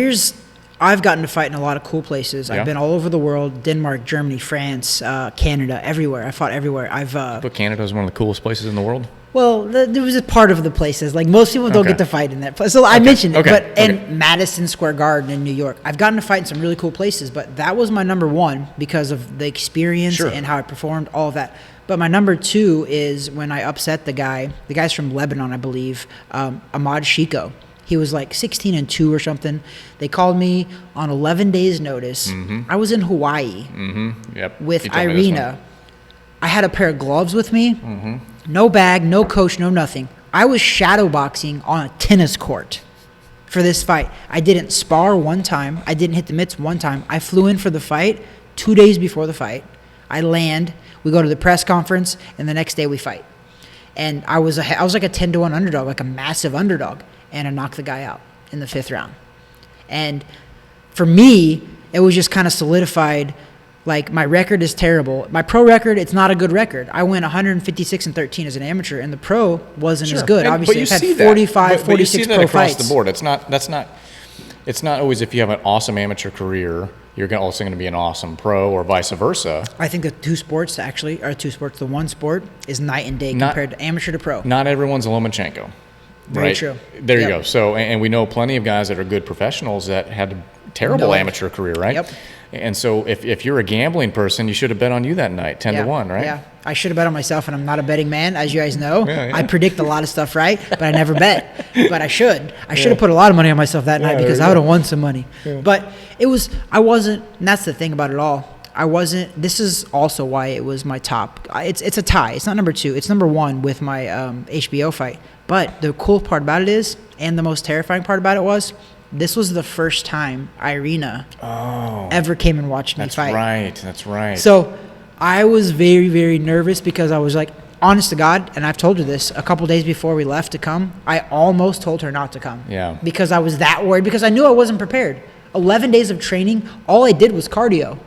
I've gotten to fight in a lot of cool places. Yeah. I've been all over the world, Denmark, Germany, France, Canada, everywhere. I fought everywhere. But Canada is one of the coolest places in the world? Well, there was a part of the places. Like, most people don't get to fight in that place. So I mentioned it. And Madison Square Garden in New York. I've gotten to fight in some really cool places, but that was my number one because of the experience and how I performed, all of that. But my number two is when I upset the guy. The guy's from Lebanon, I believe, Ahmad Shiko. He was like 16-2 or something. They called me on 11 days' notice. Mm-hmm. I was in Hawaii with Irina. I had a pair of gloves with me. Mm-hmm. No bag, no coach, no nothing. I was shadowboxing on a tennis court for this fight. I didn't spar one time. I didn't hit the mitts one time. I flew in for the fight 2 days before the fight. I land. We go to the press conference, and the next day we fight. And I was like a 10-1 underdog, like a massive underdog. And I knocked the guy out in the 5th round. And for me, it was just kind of solidified, like, my record is terrible. My pro record, it's not a good record. I went 156-13 as an amateur, and the pro wasn't as good. Obviously, I've had 45, 46 pro fights. But you see that across the board. It's not always if you have an awesome amateur career, you're also going to be an awesome pro, or vice versa. I think the the one sport is night and day compared to amateur to pro. Not everyone's a Lomachenko. Very right? true. There you go. So, and we know plenty of guys that are good professionals that had a terrible amateur career, right? Yep. And so if you're a gambling person, you should have bet on you that night, 10-1, right? Yeah. I should have bet on myself, and I'm not a betting man, as you guys know. I predict a lot of stuff right, but I never bet. But I should. I should have put a lot of money on myself that night because I would have won some money. Yeah. But I wasn't, and that's the thing about it all. This is also why it was my top. It's a tie. It's not number two. It's number one with my HBO fight. But the cool part about it is, and the most terrifying part about it was, this was the first time Irina ever came and watched me fight. That's right. So I was very, very nervous because I was like, honest to God, and I've told her this a couple days before we left to come, I almost told her not to come. Yeah. Because I was that worried, because I knew I wasn't prepared. 11 days of training, all I did was cardio.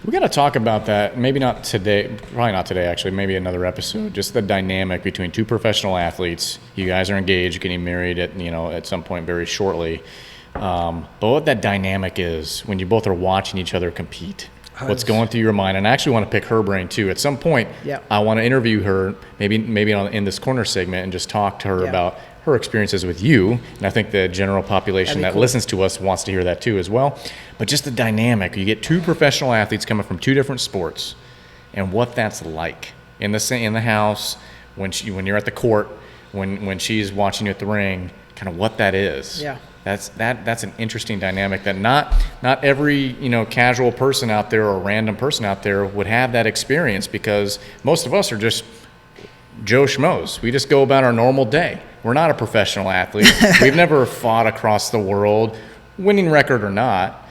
We got to talk about that. Maybe not today. Probably not today, actually. Maybe another episode. Just the dynamic between two professional athletes. You guys are engaged, getting married at some point very shortly. But what that dynamic is when you both are watching each other compete. What's going through your mind? And I actually want to pick her brain too. At some point, I want to interview her, maybe in this corner segment, and just talk to her about her experiences with you. And I think the general population that listens to us wants to hear that too as well. But just the dynamic. You get two professional athletes coming from two different sports, and what that's like in the house, when you're at the court, when she's watching you at the ring, kind of what that is. Yeah. That's an interesting dynamic that not every casual person out there or random person out there would have that experience, because most of us are just Joe Schmoes. We just go about our normal day. We're not a professional athlete. We've never fought across the world, winning record or not,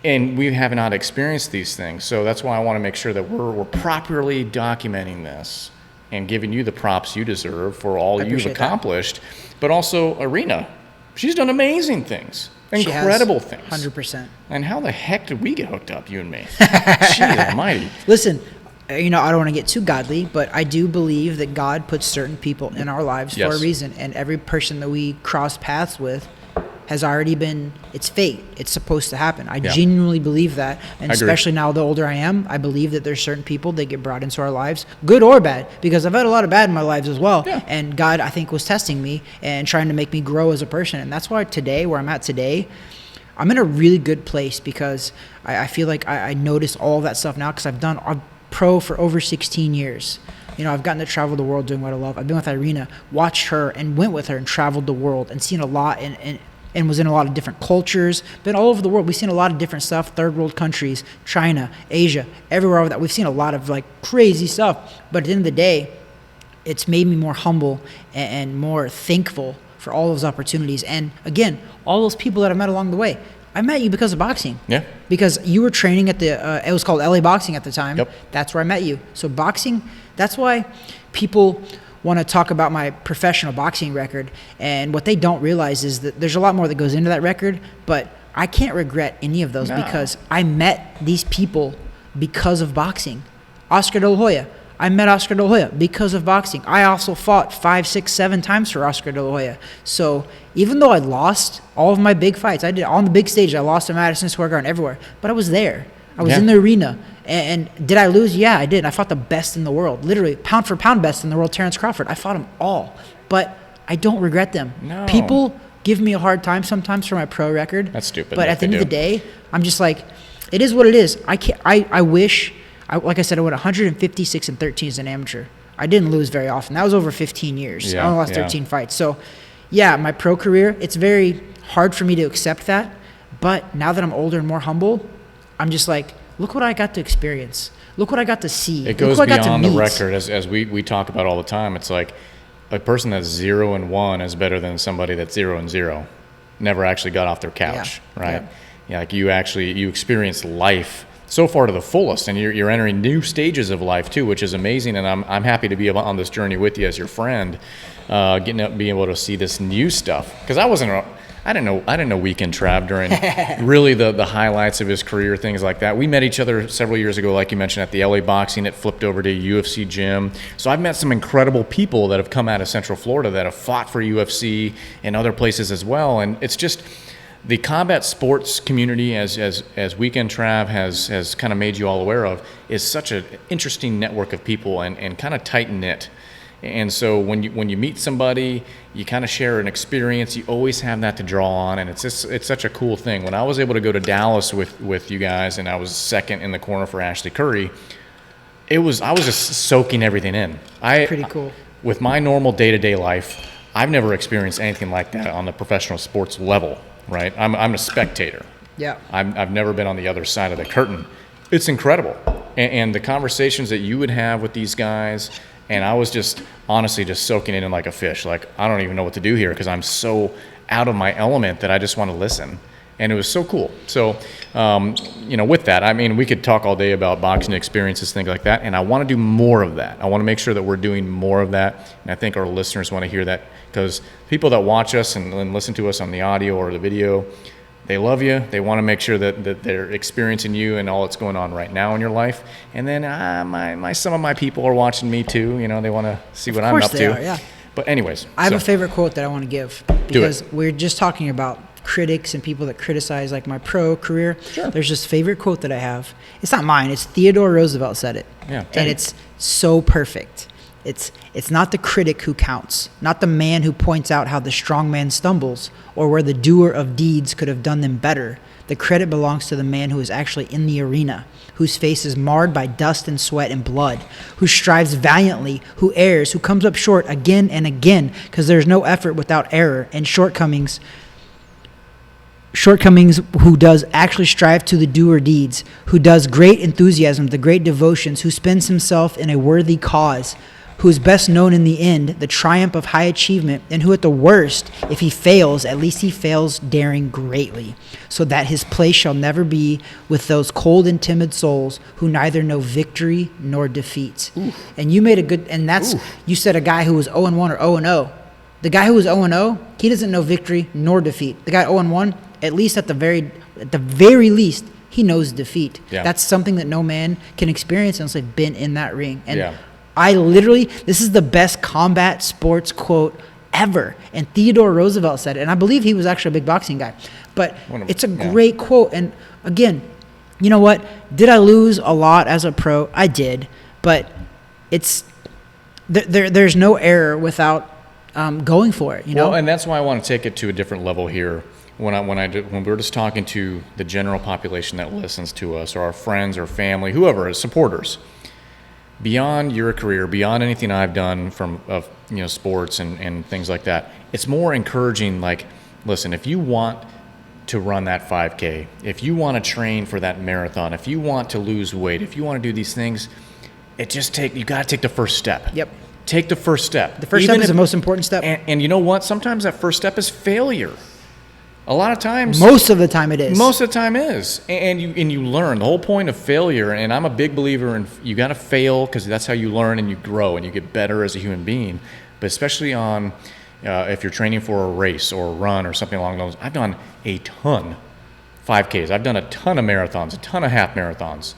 and we have not experienced these things. So that's why I want to make sure that we're properly documenting this and giving you the props you deserve for all you've accomplished. But also Irina. She's done amazing things, incredible things. 100%. And how the heck did we get hooked up, you and me? Jeez almighty. Listen, I don't want to get too godly, but I do believe that God puts certain people in our lives for a reason. And every person that we cross paths with has already been, it's fate. It's supposed to happen. I genuinely believe that. And especially now, the older I am, I believe that there's certain people that get brought into our lives, good or bad, because I've had a lot of bad in my lives as well. Yeah. And God, I think, was testing me and trying to make me grow as a person. And that's why today, where I'm at today, I'm in a really good place, because I feel like I notice all that stuff now, because I'm pro for over 16 years. I've gotten to travel the world doing what I love. I've been with Irina, watched her, and went with her and traveled the world and seen a lot and was in a lot of different cultures, been all over the world. We've seen a lot of different stuff, third world countries, China, Asia, everywhere over that. We've seen a lot of crazy stuff. But at the end of the day, it's made me more humble and more thankful for all those opportunities. And again, all those people that I met along the way. I met you because of boxing. Yeah. Because you were training at it was called LA Boxing at the time. Yep. That's where I met you. So boxing, that's why people want to talk about my professional boxing record. And what they don't realize is that there's a lot more that goes into that record, but I can't regret any of those because I met these people because of boxing. Oscar De La Hoya. I met Oscar De La Hoya because of boxing. I also fought 5, 6, 7 times for Oscar De La Hoya. So even though I lost all of my big fights, I did on the big stage. I lost in Madison Square Garden, everywhere. But I was there. I was in the arena. And did I lose? Yeah, I did. I fought the best in the world. Literally, pound for pound best in the world, Terrence Crawford. I fought them all. But I don't regret them. No. People give me a hard time sometimes for my pro record. That's stupid. But at the end of the day, I'm just like, it is what it is. I wish... like I said, I went 156-13 as an amateur. I didn't lose very often. That was over 15 years. I only lost 13 fights. So, yeah, my pro career, it's very hard for me to accept that. But now that I'm older and more humble, I'm just like, look what I got to experience. Look what I got to see. It goes beyond the record, as we talk about all the time. It's like a person that's 0-1 is better than somebody that's 0-0. Never actually got off their couch, right? Yeah, like you experience life so far to the fullest, and you're entering new stages of life too, which is amazing. And I'm happy to be on this journey with you as your friend, being able to see this new stuff. Because I didn't know Weekend Trav during really the highlights of his career, things like that. We met each other several years ago, like you mentioned, at the LA Boxing. It flipped over to UFC gym. So I've met some incredible people that have come out of Central Florida that have fought for UFC and other places as well. And it's just the combat sports community, as Weekend Trav has kind of made you all aware of, is such an interesting network of people and kind of tight-knit. And so when you meet somebody, you kind of share an experience. You always have that to draw on, and it's such a cool thing. When I was able to go to Dallas with you guys, and I was second in the corner for Ashley Curry, I was just soaking everything in. Pretty cool. With my normal day-to-day life, I've never experienced anything like that on the professional sports level. Right, I'm a spectator. Yeah, I've never been on the other side of the curtain. It's incredible, and the conversations that you would have with these guys, and I was just honestly just soaking it in like a fish. Like, I don't even know what to do here because I'm so out of my element that I just want to listen, and it was so cool. So, with that, I mean, we could talk all day about boxing experiences, things like that, and I want to do more of that. I want to make sure that we're doing more of that, and I think our listeners want to hear that. Because people that watch us and listen to us on the audio or the video, they love you. They want to make sure that they're experiencing you and all that's going on right now in your life. And then some of my people are watching me too. They want to see what I'm up to. Are, yeah. But anyways. I have a favorite quote that I want to give. Because we're just talking about critics and people that criticize like my pro career. Sure. There's this favorite quote that I have. It's not mine. It's Theodore Roosevelt said it. Yeah. And it's so perfect. It's not the critic who counts, not the man who points out how the strong man stumbles or where the doer of deeds could have done them better. The credit belongs to the man who is actually in the arena, whose face is marred by dust and sweat and blood, who strives valiantly, who errs, who comes up short again and again, because there's no effort without error and shortcomings, who does actually strive to the doer deeds, who does great enthusiasm, the great devotions, who spends himself in a worthy cause, who is best known in the end, the triumph of high achievement, and who at the worst, if he fails, at least he fails daring greatly, so that his place shall never be with those cold and timid souls who neither know victory nor defeat. Oof. And you made a good, and that's, you said a guy who was 0-1 or 0-0. The guy who was 0-0, he doesn't know victory nor defeat. The guy 0-1, at least at the very least, he knows defeat. Yeah. That's something that no man can experience unless they've been in that ring. And I literally, this is the best combat sports quote ever. And Theodore Roosevelt said it. And I believe he was actually a big boxing guy. But it's a great quote. And again, you know what? Did I lose a lot as a pro? I did. But there's no error without going for it, Well, and that's why I want to take it to a different level here. When we're just talking to the general population that listens to us, or our friends or family, whoever, as supporters, beyond your career, beyond anything I've done of sports and things like that, it's more encouraging. Like, listen, if you want to run that 5K, if you want to train for that marathon, if you want to lose weight, if you want to do these things, you got to take the first step. Yep. Take the first step. The first step is the most important step. And you know what? Sometimes that first step is failure. A lot of times, Most of the time it is. Most of the time is, and you learn. The whole point of failure, and I'm a big believer in you got to fail because that's how you learn and you grow and you get better as a human being. But especially on if you're training for a race or a run or something along those, I've done a ton 5Ks. I've done a ton of marathons, a ton of half marathons,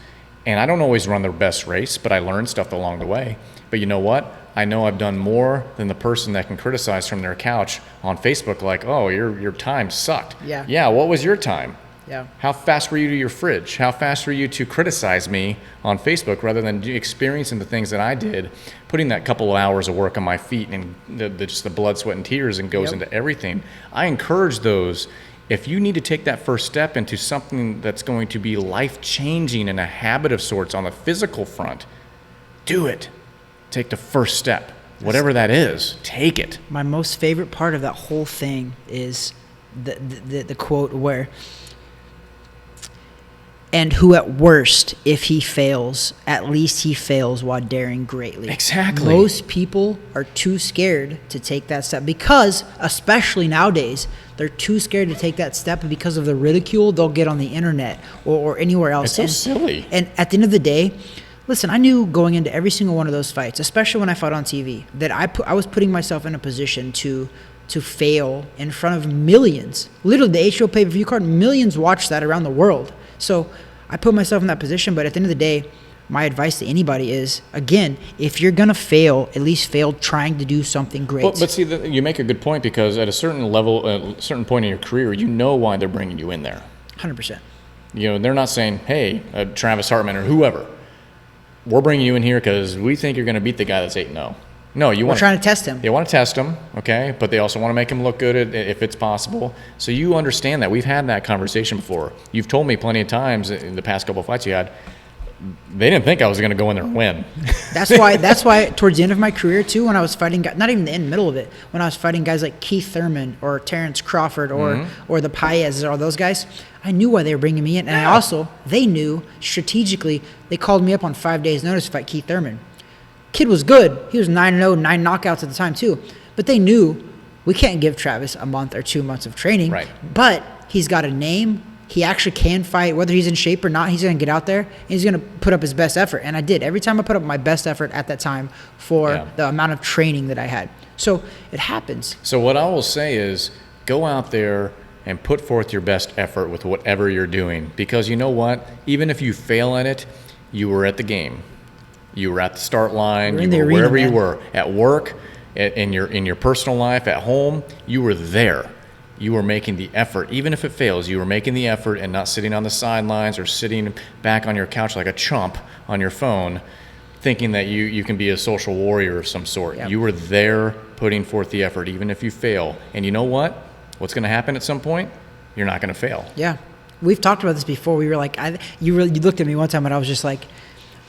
and I don't always run the best race, but I learn stuff along the way. But you know what? I know I've done more than the person that can criticize from their couch on Facebook, like, oh, your time sucked. Yeah. Yeah, what was your time? Yeah. How fast were you to your fridge? How fast were you to criticize me on Facebook rather than experiencing the things that I did, putting that couple of hours of work on my feet and just the blood, sweat, and tears and goes into everything. I encourage those. If you need to take that first step into something that's going to be life-changing and a habit of sorts on the physical front, do it. Take the first step. Whatever that is, take it. My most favorite part of that whole thing is the quote where, and who at worst, if he fails, at least he fails while daring greatly. Exactly. Most people are too scared to take that step because, especially nowadays, they're too scared to take that step because of the ridicule they'll get on the internet or anywhere else. It's so silly. And at the end of the day, listen, I knew going into every single one of those fights, especially when I fought on TV, that I was putting myself in a position to fail in front of millions. Literally, the HBO pay-per-view card, millions watch that around the world. So I put myself in that position, but at the end of the day, my advice to anybody is, again, if you're going to fail, at least fail trying to do something great. But see, you make a good point because at a certain level, a certain point in your career, you know why they're bringing you in there. 100%. You know, they're not saying, hey, Travis Hartman or whoever, we're bringing you in here because we think you're going to beat the guy that's 8-0. No, We're trying to test him. They want to test him, okay? But they also want to make him look good if it's possible. So you understand that. We've had that conversation before. You've told me plenty of times in the past couple of fights you had, they didn't think I was going to go in there and win. That's why towards the end of my career, too, when I was fighting, not even the middle of it, when I was fighting guys like Keith Thurman or Terrence Crawford or the Paez's or those guys, I knew why they were bringing me in. And they knew strategically, they called me up on 5 days' notice to fight Keith Thurman. Kid was good. He was 9-0, 9 knockouts at the time, too. But they knew we can't give Travis a month or 2 months of training. Right. But he's got a name. He actually can fight. Whether he's in shape or not, he's going to get out there, and he's going to put up his best effort. And I did. Every time I put up my best effort at that time for the amount of training that I had. So it happens. So what I will say is go out there and put forth your best effort with whatever you're doing. Because you know what? Even if you fail at it, you were at the game. You were at the start line. You were wherever you were. At work, in your personal life, at home, you were there. You were making the effort. Even if it fails, you were making the effort and not sitting on the sidelines or sitting back on your couch like a chump on your phone thinking that you can be a social warrior of some sort. Yep. You were there putting forth the effort, even if you fail. And you know what? What's going to happen at some point? You're not going to fail. Yeah. We've talked about this before. We were like, you looked at me one time and I was just like,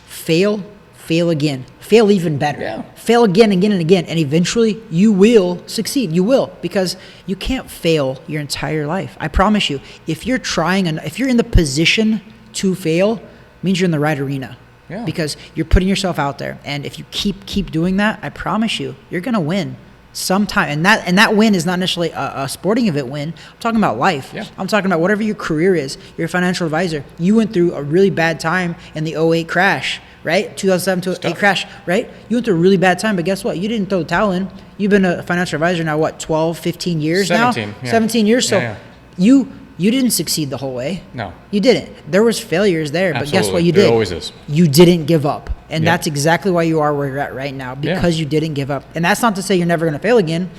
fail again, fail even better, fail again, and again, and eventually you will succeed. You will, because you can't fail your entire life. I promise you. If you're trying and if you're in the position to fail, it means you're in the right arena. Yeah. Because you're putting yourself out there, and if you keep doing that, I promise you, you're gonna win sometime. And that win is not necessarily a sporting event win. I'm talking about life. Yeah. I'm talking about whatever your career is. You're a financial advisor. You went through a really bad time in the 2008 crash. Right? 2007 to 2008 crash, right? You went through a really bad time, but guess what? You didn't throw the towel in. You've been a financial advisor now, what, 12, 15 years 17, now? Yeah. 17 years. So you didn't succeed the whole way. No. You didn't. There was failures there, but guess what you did? There always is. You didn't give up. And that's exactly why you are where you're at right now, because you didn't give up. And that's not to say you're never going to fail again.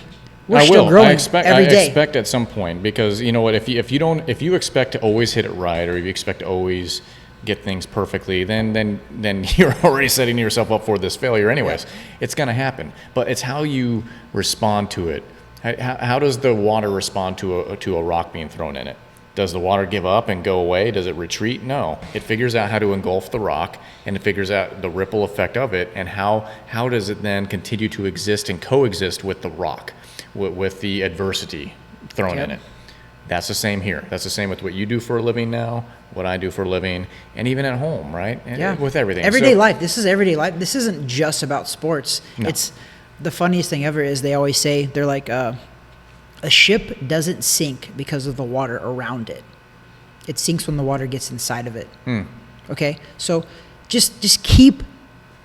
We're still growing every day. I expect at some point, because you know what, if you expect to always hit it right, or if you expect to always get things perfectly, then you're already setting yourself up for this failure anyways. Yeah. It's going to happen, but it's how you respond to it. How does the water respond to a rock being thrown in it? Does the water give up and go away? Does it retreat? No. It figures out how to engulf the rock, and it figures out the ripple effect of it, and how does it then continue to exist and coexist with the rock, with the adversity thrown in it. That's the same here. That's the same with what you do for a living now, what I do for a living, and even at home, right? And with everything. Everyday life. This is everyday life. This isn't just about sports. No. It's the funniest thing ever is they always say, they're like, A ship doesn't sink because of the water around it. It sinks when the water gets inside of it. Okay? So just keep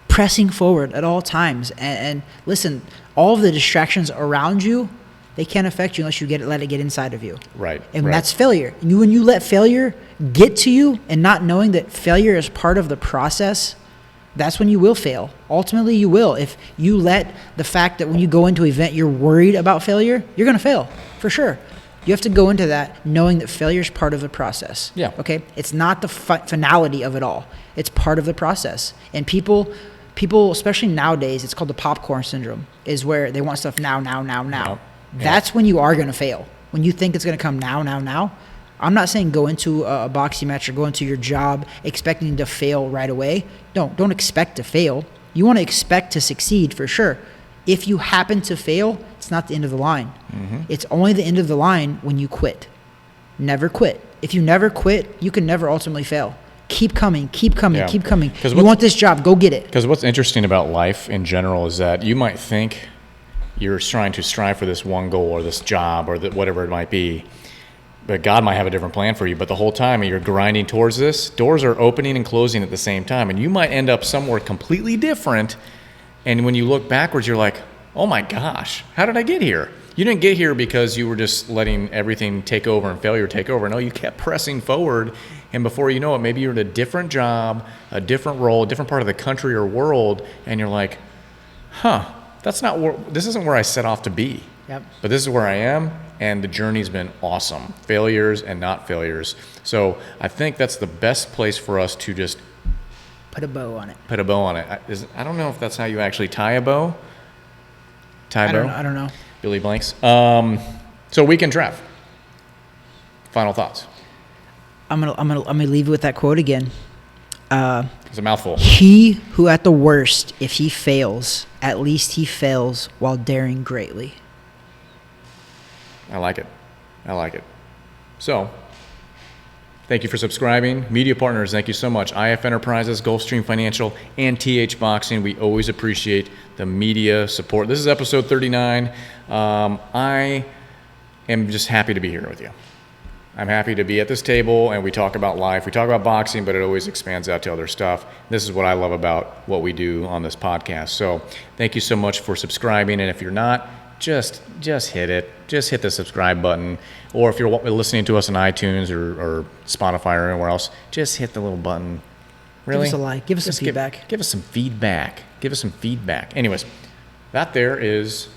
pressing forward at all times. And listen, all of the distractions around you, they can't affect you unless you let it get inside of you. Right. And that's failure. When you let failure get to you and not knowing that failure is part of the process, that's when you will fail. Ultimately, you will. If you let the fact that when you go into an event, you're worried about failure, you're going to fail, for sure. You have to go into that knowing that failure is part of the process. Yeah. Okay? It's not the finality of it all. It's part of the process. And people, especially nowadays, it's called the popcorn syndrome, is where they want stuff now. Yep. That's when you are going to fail. When you think it's going to come now. I'm not saying go into a boxing match or go into your job expecting to fail right away. Don't expect to fail. You want to expect to succeed for sure. If you happen to fail, it's not the end of the line. It's only the end of the line when you quit. Never quit. If you never quit, you can never ultimately fail. Keep coming. Yeah. You want this job, go get it. Because what's interesting about life in general is that you might think you're trying to strive for this one goal or this job or whatever it might be, but God might have a different plan for you. But the whole time you're grinding towards this, doors are opening and closing at the same time, and you might end up somewhere completely different. And when you look backwards, you're like, oh my gosh, how did I get here? You didn't get here because you were just letting everything take over and failure take over. No, you kept pressing forward, and before you know it, maybe you're in a different job, a different role, a different part of the country or world, and you're like, this isn't where I set off to be. Yep. But this is where I am, and the journey's been awesome. Failures and not failures. So I think that's the best place for us to just put a bow on it. I don't know if that's how you actually tie a bow. I don't know. Billy blanks. So Weekend Trav. Final thoughts. I'm gonna leave you with that quote again. It's a mouthful. He who at the worst, if he fails, at least he fails while daring greatly. I like it. So, thank you for subscribing. Media partners, thank you so much. IF Enterprises, Gulfstream Financial, and TH Boxing. We always appreciate the media support. This is episode 39. I am just happy to be here with you. I'm happy to be at this table, and we talk about life. We talk about boxing, but it always expands out to other stuff. This is what I love about what we do on this podcast. So thank you so much for subscribing, and if you're not, just hit it. Just hit the subscribe button. Or if you're listening to us on iTunes or Spotify or anywhere else, just hit the little button. Really? Give us a like. Give us some feedback. Give us some feedback. Anyways, that there is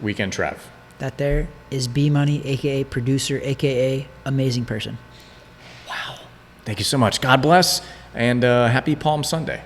Weekend Trav. That there is B Money, a.k.a. producer, a.k.a. amazing person. Wow. Thank you so much. God bless, and happy Palm Sunday.